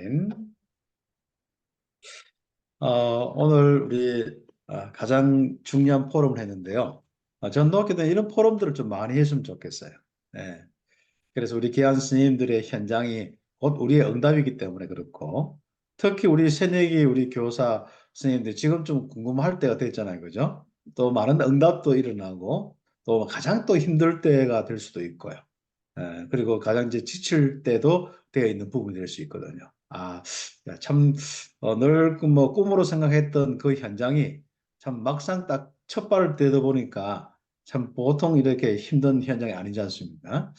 아멘. 오늘 우리 가장 중요한 포럼을 했는데요. 전도학교 때는 이런 포럼들을 좀 많이 했으면 좋겠어요. 네. 그래서 우리 귀한 스님들의 현장이 곧 우리의 응답이기 때문에 그렇고, 특히 우리 새내기 우리 교사 스님들 지금 좀 궁금할 때가 됐잖아요. 그죠? 또 많은 응답도 일어나고, 또 가장 또 힘들 때가 될 수도 있고요. 그리고 가장 이제 지칠 때도 되어 있는 부분이 될 수 있거든요. 야, 참, 늘 뭐 꿈으로 생각했던 그 현장이 참 막상 딱 첫 발을 떼다 보니까 참 보통 이렇게 힘든 현장이 아니지 않습니까?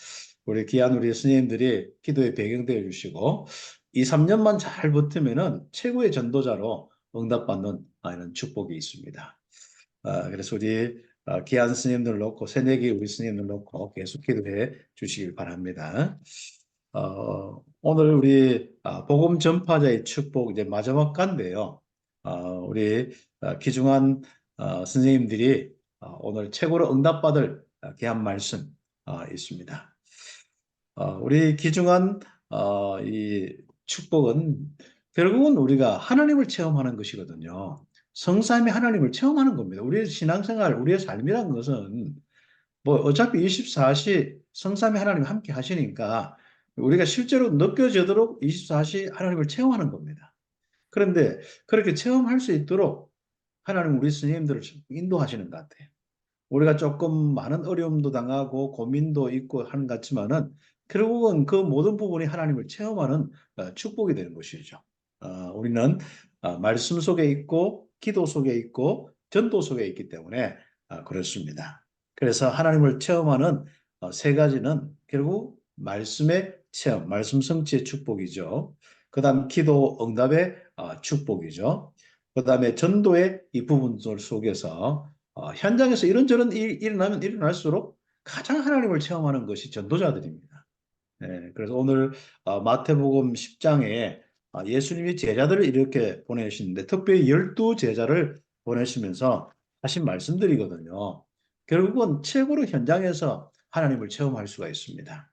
우리 귀한 우리 스님들이 기도의 배경 되어 주시고 2, 3년만 잘 버티면은 최고의 전도자로 응답받는 이런 축복이 있습니다. 그래서 우리 귀한 스님들 놓고 새내기 우리 스님들 놓고 계속 기도해 주시길 바랍니다. 오늘 우리 복음 전파자의 축복 이제 마지막 간데요. 우리 귀중한 선생님들이 오늘 최고로 응답받을 귀한 말씀 있습니다. 우리 귀중한 이 축복은 결국은 우리가 하나님을 체험하는 것이거든요. 성삼위 하나님을 체험하는 겁니다. 우리의 신앙생활, 우리의 삶이란 것은 뭐 어차피 24시 성삼위 하나님 함께 하시니까 우리가 실제로 느껴지도록 24시 하나님을 체험하는 겁니다. 그런데 그렇게 체험할 수 있도록 하나님 우리 스님들을 인도하시는 것 같아요. 우리가 조금 많은 어려움도 당하고 고민도 있고 하는 것 같지만은 결국은 그 모든 부분이 하나님을 체험하는 축복이 되는 것이죠. 우리는 말씀 속에 있고 기도 속에 있고 전도 속에 있기 때문에 그렇습니다. 그래서 하나님을 체험하는 세 가지는 결국 말씀의 체험, 말씀 성취의 축복이죠. 그다음 기도 응답의 축복이죠. 그다음에 전도의 이 부분들 속에서 현장에서 이런저런 일이 일어나면 일어날수록 가장 하나님을 체험하는 것이 전도자들입니다. 네, 그래서 오늘 마태복음 10장에 예수님이 제자들을 이렇게 보내시는데 특별히 12제자를 보내시면서 하신 말씀들이거든요. 결국은 최고로 현장에서 하나님을 체험할 수가 있습니다.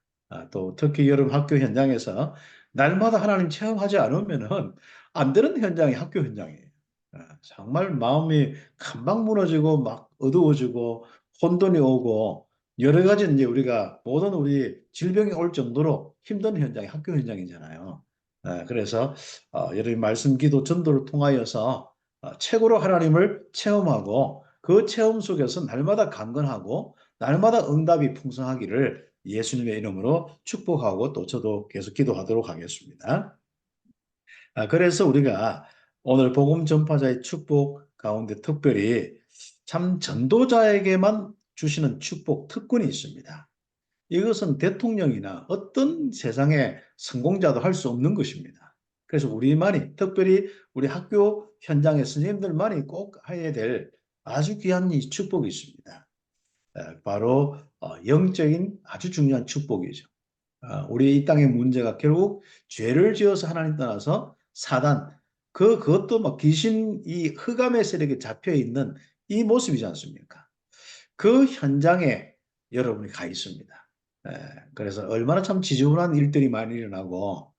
또 특히 여름 학교 현장에서 날마다 하나님 체험하지 않으면은 안 되는 현장이 학교 현장이에요. 정말 마음이 금방 무너지고 막 어두워지고 혼돈이 오고 여러 가지 이제 우리가 모든 우리 질병이 올 정도로 힘든 현장이 학교 현장이잖아요. 그래서 여러분 말씀 기도 전도를 통하여서 최고로 하나님을 체험하고 그 체험 속에서 날마다 강건하고 날마다 응답이 풍성하기를 예수님의 이름으로 축복하고 또 저도 계속 기도하도록 하겠습니다. 그래서 우리가 오늘 복음 전파자의 축복 가운데 특별히 참 전도자에게만 주시는 축복 특권이 있습니다. 이것은 대통령이나 어떤 세상의 성공자도 할 수 없는 것입니다. 그래서 우리만이 특별히 우리 학교 현장의 선생님들만이 꼭 해야 될 아주 귀한 이 축복이 있습니다. 바로 영적인 아주 중요한 축복이죠. 우리 이 땅의 문제가 결국 죄를 지어서 하나님 떠나서 사단, 그것도 막 귀신 이 흑암의 세력에 잡혀 있는 이 모습이지 않습니까? 그 현장에 여러분이 가 있습니다. 예, 그래서 얼마나 참 지저분한 일들이 많이 일어나고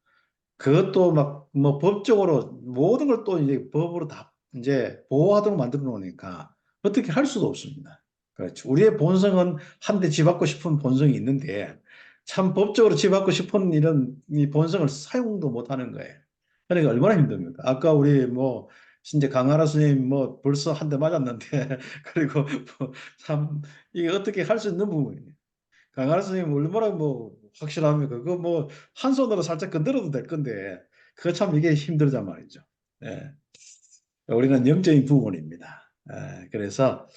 그것도 막 뭐 법적으로 모든 걸 또 이제 법으로 다 이제 보호하도록 만들어 놓으니까 어떻게 할 수도 없습니다. 그렇죠. 우리의 본성은 한 대 쥐받고 싶은 본성이 있는데 참 법적으로 쥐받고 싶은 이런 이 본성을 사용도 못 하는 거예요. 그러니까 얼마나 힘듭니까? 아까 우리 뭐 진짜 강하라 스님 뭐 벌써 한 대 맞았는데 그리고 뭐참 이게 어떻게 할 수 있는 부분이에요. 강하라 스님 얼마나 뭐 확실합니까? 그거 뭐 한 손으로 살짝 건드려도 될 건데 그거 참 이게 힘들단 말이죠. 예. 우리는 영적인 부분입니다. 그래서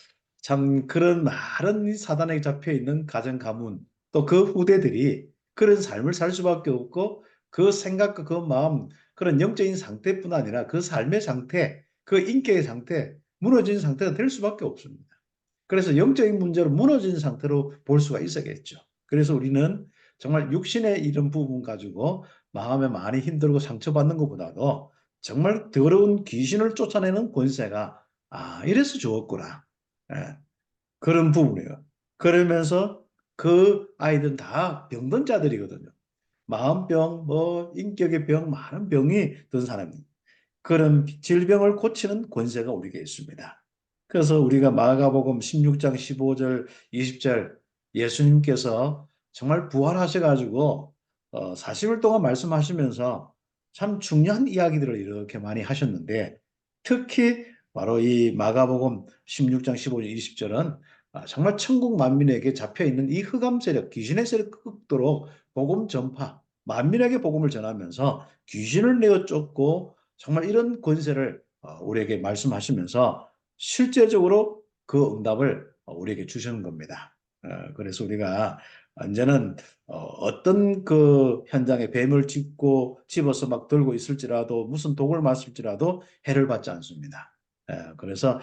참 그런 많은 이 사단에게 잡혀 있는 가정 가문 또 그 후대들이 그런 삶을 살 수밖에 없고 그 생각과 그 마음 그런 영적인 상태뿐 아니라 그 삶의 상태 그 인격의 상태 무너진 상태가 될 수밖에 없습니다. 그래서 영적인 문제로 무너진 상태로 볼 수가 있어야겠죠. 그래서 우리는 정말 육신의 이런 부분 가지고 마음에 많이 힘들고 상처받는 것보다도 정말 더러운 귀신을 쫓아내는 권세가 이래서 좋았구나. 예, 그런 부분이에요. 그러면서 그 아이들은 다 병든 자들이거든요. 마음병, 뭐 인격의 병, 많은 병이 든 사람입니다. 그런 질병을 고치는 권세가 우리에게 있습니다. 그래서 우리가 마가복음 16장 15절, 20절 예수님께서 정말 부활하셔가지고 40일 동안 말씀하시면서 참 중요한 이야기들을 이렇게 많이 하셨는데 특히 바로 이 마가복음 16장 15절, 20절은 정말 천국 만민에게 잡혀 있는 이 흑암 세력, 귀신의 세력 극도로 복음 전파, 만민에게 복음을 전하면서 귀신을 내어 쫓고 정말 이런 권세를 우리에게 말씀하시면서 실제적으로 그 응답을 우리에게 주시는 겁니다. 그래서 우리가 이제는 어떤 그 현장에 뱀을 집어서 막 들고 있을지라도 무슨 독을 맞을지라도 해를 받지 않습니다. 그래서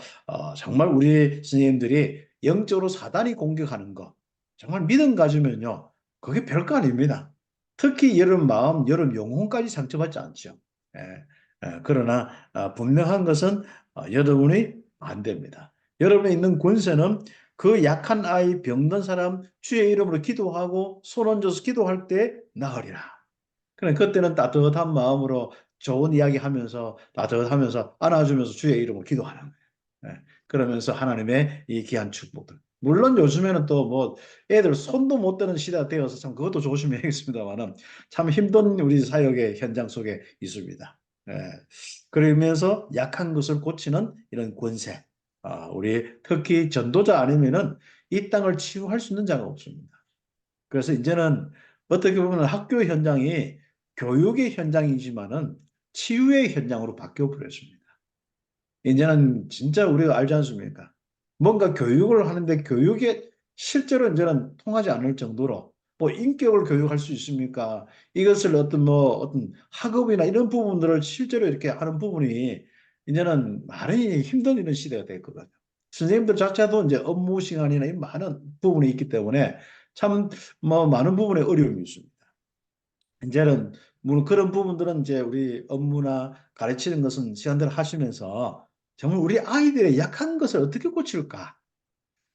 정말 우리 스님들이 영적으로 사단이 공격하는 거 정말 믿음 가지면요 그게 별거 아닙니다. 특히 여러분 마음, 여러분 영혼까지 상처받지 않죠. 예, 그러나 분명한 것은 여러분이 안 됩니다. 여러분에 있는 권세는 그 약한 아이, 병든 사람 주의 이름으로 기도하고 손 얹어서 기도할 때 나으리라. 그래 그때는 따뜻한 마음으로 좋은 이야기 하면서 따뜻하면서 안아주면서 주의 이름으로 기도하는 거예요. 그러면서 하나님의 이 귀한 축복들. 물론 요즘에는 또 뭐 애들 손도 못 대는 시대가 되어서 참 그것도 조심해야겠습니다만은 참 힘든 우리 사역의 현장 속에 있습니다. 예. 그러면서 약한 것을 고치는 이런 권세. 우리 특히 전도자 아니면은 이 땅을 치유할 수 있는 자가 없습니다. 그래서 이제는 어떻게 보면 학교 현장이 교육의 현장이지만은 치유의 현장으로 바뀌어 버렸습니다. 이제는 진짜 우리가 알지 않습니까? 뭔가 교육을 하는데 교육에 실제로 이제는 통하지 않을 정도로 뭐 인격을 교육할 수 있습니까? 이것을 어떤 학업이나 이런 부분들을 실제로 이렇게 하는 부분이 이제는 많이 힘든 이런 시대가 됐거든요. 선생님들 자체도 이제 업무 시간이나 이 많은 부분이 있기 때문에 참 뭐 많은 부분에 어려움이 있습니다. 이제는 물론 그런 부분들은 이제 우리 업무나 가르치는 것은 시간대로 하시면서 정말 우리 아이들의 약한 것을 어떻게 고칠까?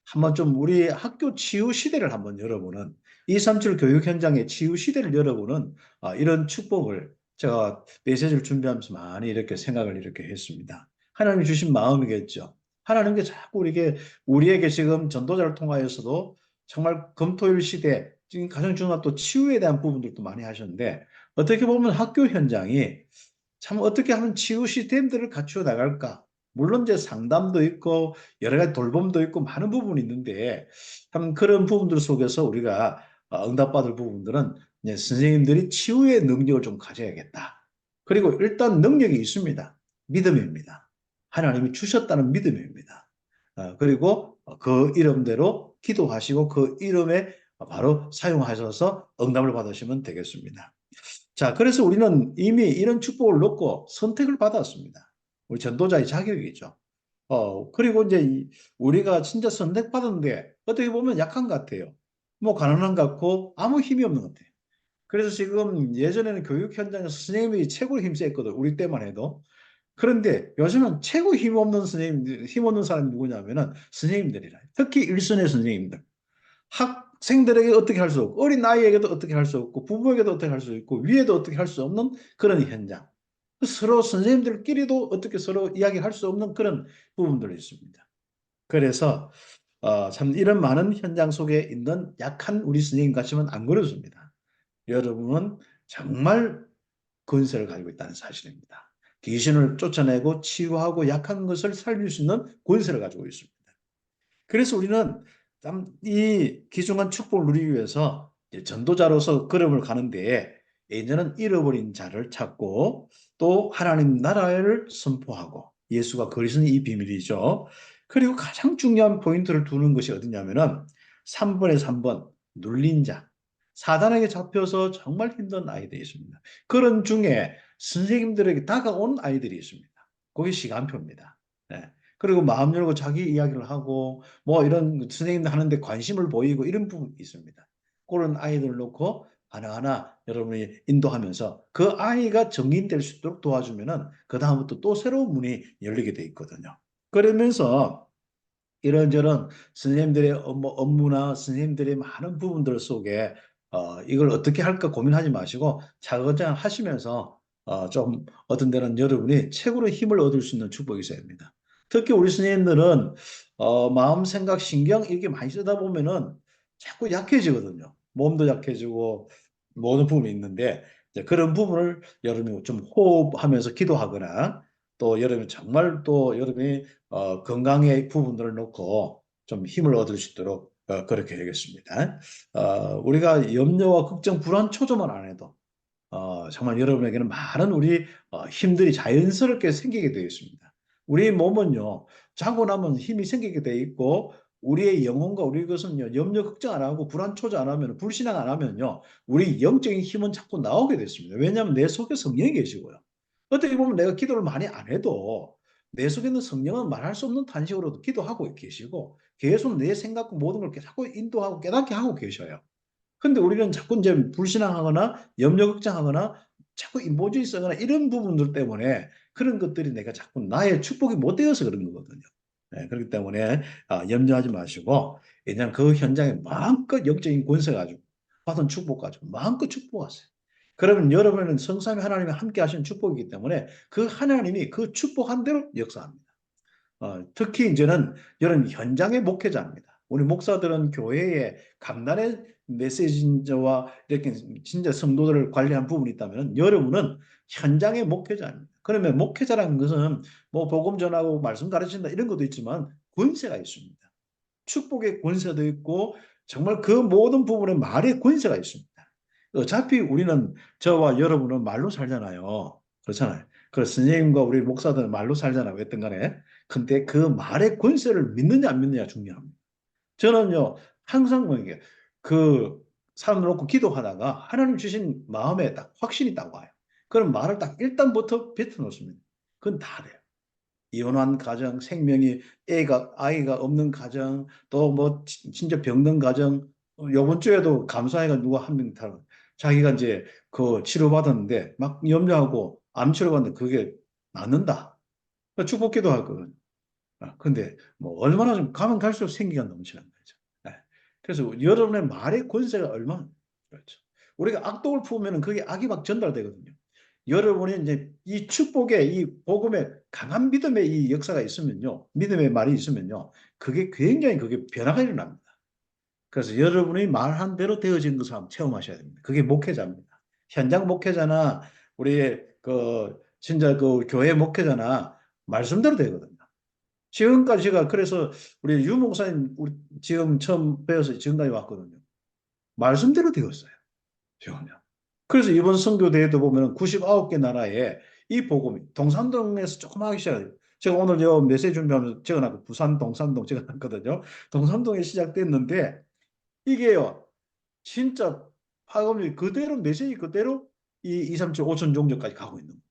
한번 좀 우리 학교 치유 시대를 한번 열어보는 237 교육 현장의 치유 시대를 열어보는 이런 축복을 제가 메시지를 준비하면서 많이 이렇게 생각을 이렇게 했습니다. 하나님이 주신 마음이겠죠. 하나님께 자꾸 우리에게 지금 전도자를 통하여서도 정말 금토일 시대 지금 가정 중요한 또 치유에 대한 부분들도 많이 하셨는데 어떻게 보면 학교 현장이 참 어떻게 하면 치유 시스템들을 갖추어 나갈까? 물론 이제 상담도 있고 여러 가지 돌봄도 있고 많은 부분이 있는데 참 그런 부분들 속에서 우리가 응답받을 부분들은 이제 선생님들이 치유의 능력을 좀 가져야겠다. 그리고 일단 능력이 있습니다. 믿음입니다. 하나님이 주셨다는 믿음입니다. 그리고 그 이름대로 기도하시고 그 이름에 바로 사용하셔서 응답을 받으시면 되겠습니다. 자, 그래서 우리는 이미 이런 축복을 놓고 선택을 받았습니다. 우리 전도자의 자격이죠. 그리고 이제 우리가 진짜 선택받았는데 어떻게 보면 약한 것 같아요. 뭐 가난한 것 같고 아무 힘이 없는 것 같아요. 그래서 지금 예전에는 교육 현장에서 선생님이 최고 힘셌거든. 우리 때만 해도. 그런데 요즘은 최고 힘없는 선생님, 힘없는 사람이 누구냐면은 선생님들이라. 특히 일선의 선생님들. 학생들에게 어떻게 할 수 없고 어린 아이에게도 어떻게 할 수 없고 부모에게도 어떻게 할 수 있고 위에도 어떻게 할 수 없는 그런 현장. 서로 선생님들끼리도 어떻게 서로 이야기할 수 없는 그런 부분들이 있습니다. 그래서 참 이런 많은 현장 속에 있는 약한 우리 선생님 같지만 안 그렇습니다. 여러분은 정말 근세를 가지고 있다는 사실입니다. 귀신을 쫓아내고 치유하고 약한 것을 살릴 수 있는 권세를 가지고 있습니다. 그래서 우리는 참 이 귀중한 축복을 누리기 위해서 전도자로서 걸음을 가는데 이제는 잃어버린 자를 찾고 또 하나님 나라를 선포하고 예수가 그리스는 이 비밀이죠. 그리고 가장 중요한 포인트를 두는 것이 어디냐면은 3번에 3번 눌린 자. 사단에게 잡혀서 정말 힘든 아이들이 있습니다. 그런 중에 선생님들에게 다가온 아이들이 있습니다. 그게 시간표입니다. 네. 그리고 마음 열고 자기 이야기를 하고 뭐 이런 선생님들 하는데 관심을 보이고 이런 부분이 있습니다. 그런 아이들 놓고 하나하나 여러분이 인도하면서 그 아이가 정인될 수 있도록 도와주면은 그다음부터 또 새로운 문이 열리게 돼 있거든요. 그러면서 이런저런 선생님들의 업무나 선생님들의 많은 부분들 속에 이걸 어떻게 할까 고민하지 마시고 차근차근 하시면서 좀 어떤 데는 여러분이 최고로 힘을 얻을 수 있는 축복이 있어야 됩니다. 특히 우리 스님들은 마음, 생각, 신경 이렇게 많이 쓰다 보면은 자꾸 약해지거든요. 몸도 약해지고 모든 부분이 있는데 이제 그런 부분을 여러분이 좀 호흡하면서 기도하거나 또 여러분이 정말 또 여러분이 건강의 부분들을 놓고 좀 힘을 얻을 수 있도록 그렇게 해야겠습니다. 우리가 염려와 걱정, 불안, 초조만 안 해도 정말 여러분에게는 많은 우리 힘들이 자연스럽게 생기게 되어 있습니다. 우리 몸은요, 자고 나면 힘이 생기게 되어 있고, 우리의 영혼과 우리 것은요, 염려, 걱정 안 하고, 불안, 초조 안 하면, 불신앙 안 하면요, 우리 영적인 힘은 자꾸 나오게 됐습니다. 왜냐하면 내 속에 성령이 계시고요. 어떻게 보면 내가 기도를 많이 안 해도, 내 속에 있는 성령은 말할 수 없는 탄식으로도 기도하고 계시고, 계속 내 생각과 모든 걸 자꾸 인도하고 깨닫게 하고 계셔요. 근데 우리는 자꾸 이제 불신앙하거나 염려 걱정하거나 자꾸 인본주의 쓰거나 이런 부분들 때문에 그런 것들이 내가 자꾸 나의 축복이 못 되어서 그런 거거든요. 네, 그렇기 때문에 염려하지 마시고 그냥 그 현장에 마음껏 영적인 권세 가지고 받은 축복 가지고 마음껏 축복하세요. 그러면 여러분은 성삼위 하나님이 함께 하시는 축복이기 때문에 그 하나님이 그 축복한 대로 역사합니다. 특히 이제는 이런 현장의 목회자입니다. 우리 목사들은 교회의 간단의 메시지와 이렇게 진짜 성도들을 관리한 부분이 있다면 여러분은 현장의 목회자입니다. 그러면 목회자라는 것은 뭐 복음 전하고 말씀 가르친다 이런 것도 있지만 권세가 있습니다. 축복의 권세도 있고 정말 그 모든 부분에 말의 권세가 있습니다. 어차피 우리는 저와 여러분은 말로 살잖아요. 그렇잖아요. 그래서 선생님과 우리 목사들은 말로 살잖아요. 어떤 간에. 근데 그 말의 권세를 믿느냐 안 믿느냐 중요합니다. 저는요, 항상 뭐 이게 그 사람 놓고 기도하다가 하나님 주신 마음에 딱 확신이 딱 와요. 그럼 말을 딱 일단부터 뱉어 놓습니다. 그건 다 돼요. 이혼한 가정, 생명이 아이가 없는 가정, 또 뭐 진짜 병든 가정, 요번 주에도 감사해가 누가 한 명 자기가 이제 그 치료받았는데 막 염려하고 암 치료받는데 그게 낫는다. 축복기도 하거든. 근데 뭐 얼마나 좀 가면 갈수록 생기가 넘치는 거죠. 네. 그래서 여러분의 말의 권세가 얼마나 그렇죠. 우리가 악독을 품으면 그게 악이 막 전달되거든요. 여러분이 이제 이 축복의 이 복음의 강한 믿음의 이 역사가 있으면요. 믿음의 말이 있으면요. 그게 굉장히 그게 변화가 일어납니다. 그래서 여러분이 말한 대로 되어진 것을 한번 체험하셔야 됩니다. 그게 목회자입니다. 현장 목회자나 우리 그 진짜 그 교회 목회자나 말씀대로 되거든요. 지금까지 제가 그래서 우리 유 목사님 우리 지금 처음 배워서 지금까지 왔거든요. 말씀대로 되었어요. 지금요. 그래서 이번 선교대회도 보면 99개 나라에 이 복음이 동산동에서 조금 하기 시작해요. 제가 오늘 요 메시지 준비하면서 적어놨고 부산 동산동 적어놨거든요. 동산동에 시작됐는데 이게요. 진짜 파급력이 그대로 메시지 그대로 이 2, 3, 7, 5천 종족까지 가고 있는 거예요.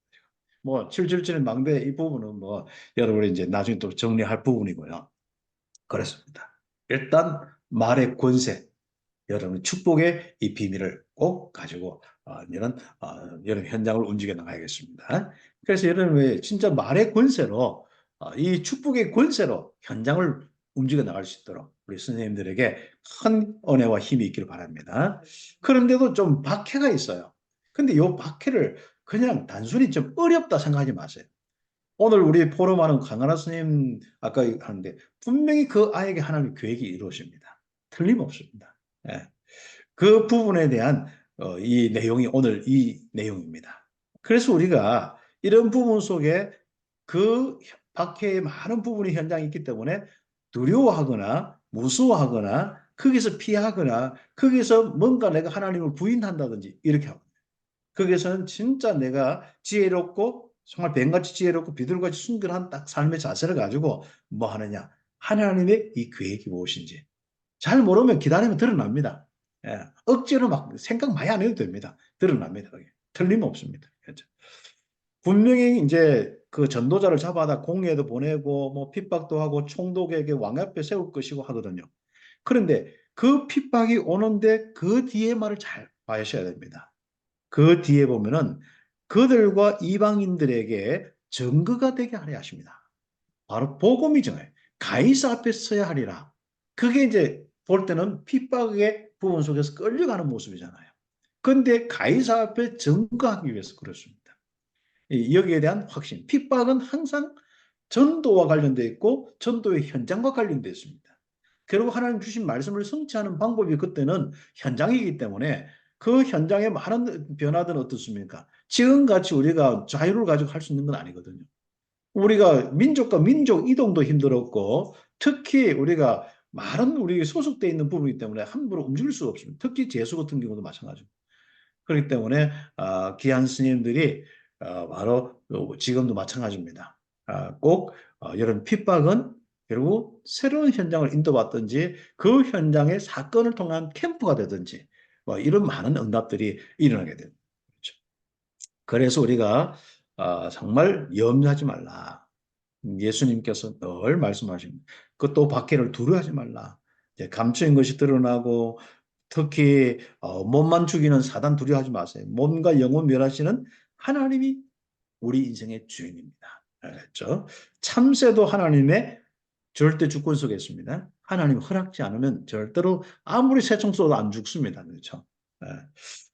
뭐 777의 망대 이 부분은 뭐 여러분이 이제 나중에 또 정리할 부분이고요. 그렇습니다. 일단 말의 권세, 여러분 축복의 이 비밀을 꼭 가지고 이런 현장을 움직여 나가야겠습니다. 그래서 여러분 진짜 말의 권세로 이 축복의 권세로 현장을 움직여 나갈 수 있도록 우리 선생님들에게 큰 은혜와 힘이 있기를 바랍니다. 그런데도 좀 박해가 있어요. 근데 이 박해를 그냥 단순히 좀 어렵다 생각하지 마세요. 오늘 우리 포럼하는 강하나 스님 아까 하는데 분명히 그 아이에게 하나님의 계획이 이루어집니다. 틀림없습니다. 예. 그 부분에 대한 이 내용이 오늘 이 내용입니다. 그래서 우리가 이런 부분 속에 그 박해의 많은 부분이 현장에 있기 때문에 두려워하거나 무서워하거나 거기서 피하거나 거기서 뭔가 내가 하나님을 부인한다든지 이렇게 하고 거기서는 진짜 내가 지혜롭고 정말 뱀같이 지혜롭고 비둘같이 순결한 딱 삶의 자세를 가지고 뭐 하느냐 하나님의 이 계획이 무엇인지 잘 모르면 기다리면 드러납니다. 예, 억지로 막 생각 많이 안 해도 됩니다. 드러납니다. 그게. 틀림없습니다. 그렇죠? 분명히 이제 그 전도자를 잡아다 공회도 보내고 뭐 핍박도 하고 총독에게 왕 앞에 세울 것이고 하거든요. 그런데 그 핍박이 오는데 그 뒤에 말을 잘 봐주셔야 됩니다. 그 뒤에 보면은 그들과 이방인들에게 증거가 되게 하려 하십니다. 바로 복음이 정해 가이사 앞에 서야 하리라. 그게 이제 볼 때는 핍박의 부분 속에서 끌려가는 모습이잖아요. 그런데 가이사 앞에 증거하기 위해서 그렇습니다. 여기에 대한 확신, 핍박은 항상 전도와 관련되어 있고 전도의 현장과 관련되어 있습니다. 결국 하나님 주신 말씀을 성취하는 방법이 그때는 현장이기 때문에 그 현장에 많은 변화들은 어떻습니까? 지금같이 우리가 자유를 가지고 할 수 있는 건 아니거든요. 우리가 민족과 민족 이동도 힘들었고 특히 우리가 많은 우리 소속되어 있는 부분이기 때문에 함부로 움직일 수 없습니다. 특히 재수 같은 경우도 마찬가지입니다. 그렇기 때문에 귀한 스님들이 바로 지금도 마찬가지입니다. 꼭 이런 핍박은 결국 새로운 현장을 인도받든지 그 현장의 사건을 통한 캠프가 되든지 뭐 이런 많은 응답들이 일어나게 됩니다. 그렇죠. 그래서 우리가 정말 염려하지 말라. 예수님께서 늘 말씀하십니다. 그것도 박해를 두려워하지 말라. 이제 감추인 것이 드러나고 특히 몸만 죽이는 사단 두려워하지 마세요. 몸과 영혼 멸하시는 하나님이 우리 인생의 주인입니다. 알겠죠? 참새도 하나님의 절대 주권 속에 있습니다. 하나님 허락지 않으면 절대로 아무리 새총 쏘도 안 죽습니다. 그렇죠? 예.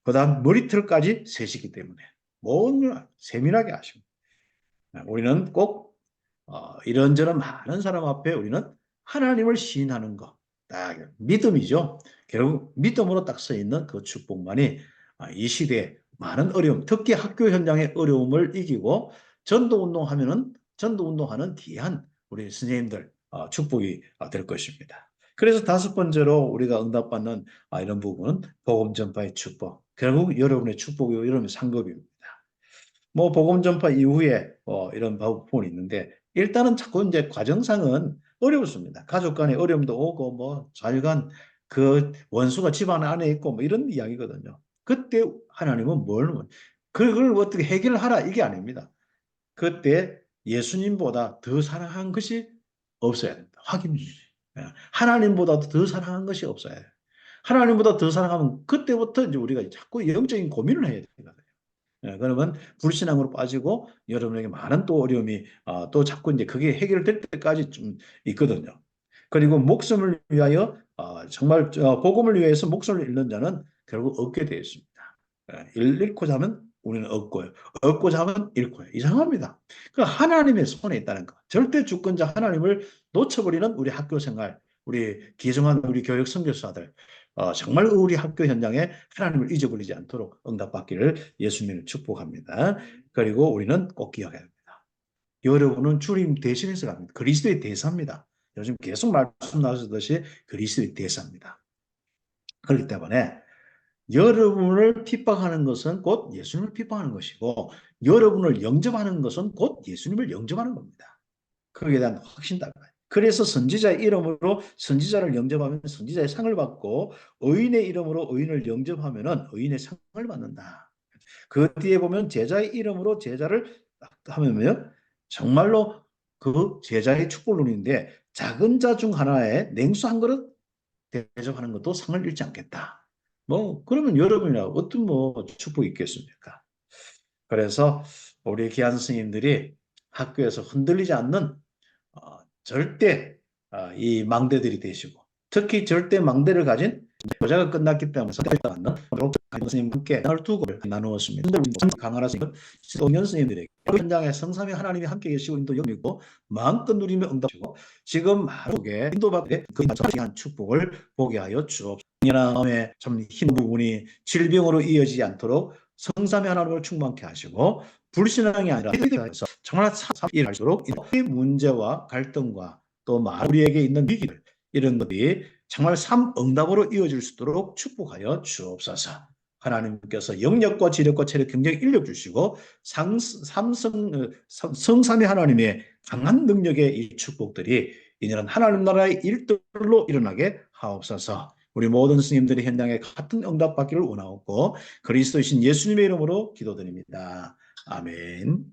그다음 머리털까지 세시기 때문에 모든 걸 세밀하게 하십니다. 우리는 꼭 이런저런 많은 사람 앞에 우리는 하나님을 시인하는 것, 딱 믿음이죠. 결국 믿음으로 딱 서 있는 그 축복만이 이 시대에 많은 어려움, 특히 학교 현장의 어려움을 이기고 전도 운동하면은 전도 운동하는 귀한 우리 선생님들 축복이 될 것입니다. 그래서 다섯 번째로 우리가 응답받는 이런 부분은 복음 전파의 축복. 결국 여러분의 축복이고 여러분의 상급입니다. 뭐 복음 전파 이후에 이런 부분이 있는데 일단은 자꾸 이제 과정상은 어렵습니다. 가족 간의 어려움도 오고 뭐 좌우간 그 원수가 집안 안에 있고 뭐 이런 이야기거든요. 그때 하나님은 그걸 어떻게 해결하라 이게 아닙니다. 그때 예수님보다 더 사랑한 것이 없어야 됩니다. 확인입니다. 하나님보다도 더 사랑한 것이 없어야 해요. 하나님보다 더 사랑하면 그때부터 이제 우리가 자꾸 영적인 고민을 해야 됩니다. 그러면 불신앙으로 빠지고 여러분에게 많은 또 어려움이 또 자꾸 이제 그게 해결될 때까지 좀 있거든요. 그리고 목숨을 위하여 정말 복음을 위해서 목숨을 잃는 자는 결국 얻게 되어 있습니다. 잃고자 하면 우리는 얻고요. 얻고자 하면 잃고요. 이상합니다. 그 하나님의 손에 있다는 거. 절대 주권자 하나님을 놓쳐버리는 우리 학교 생활, 우리 기성한 우리 교육 선교사들 정말 우리 학교 현장에 하나님을 잊어버리지 않도록 응답받기를 예수님을 축복합니다. 그리고 우리는 꼭 기억해야 합니다. 여러분은 주님 대신해서 갑니다. 그리스도의 대사입니다. 요즘 계속 말씀 나오셨듯이 그리스도의 대사입니다. 그렇기 때문에 여러분을 핍박하는 것은 곧 예수님을 핍박하는 것이고 여러분을 영접하는 것은 곧 예수님을 영접하는 겁니다. 거기에 대한 확신다. 그래서 선지자의 이름으로 선지자를 영접하면 선지자의 상을 받고 의인의 이름으로 의인을 영접하면 의인의 상을 받는다. 그 뒤에 보면 제자의 이름으로 제자를 하면요. 정말로 그 제자의 축복론인데 작은 자 중 하나에 냉수 한 그릇 대접하는 것도 상을 잃지 않겠다. 뭐 그러면 여러분이나 어떤 뭐 축복이 있겠습니까? 그래서 우리 귀한 스님들이 학교에서 흔들리지 않는 절대 이 망대들이 되시고 특히 절대 망대를 가진 교자가 끝났기 때문에 선택을 않는 스님과 함께 12곡을 나누었습니다. 강하라 스님, 송년 스님들에게 현장에 성삼위 하나님이 함께 계시고 인도 영이고 마음껏 누리며 응답하시고 지금 마루에 인도받게 그 귀한 축복을 보게 하여 주옵소서. 마음에 좀 흰 부분이 질병으로 이어지지 않도록 성삼위 하나님을 충만케 하시고 불신앙이 아니라 정말 일할수록 이 문제와 갈등과 또 우리에게 있는 위기들 이런 것이 정말 응답으로 이어질 수 있도록 축복하여 주옵소서. 하나님께서 영력과 지력과 체력, 경력, 인력 주시고 성삼위 하나님의 강한 능력의 이 축복들이 이제는 하나님 나라의 일들로 일어나게 하옵소서. 우리 모든 스님들이 현장에 같은 응답 받기를 원하옵고 그리스도이신 예수님의 이름으로 기도드립니다. 아멘.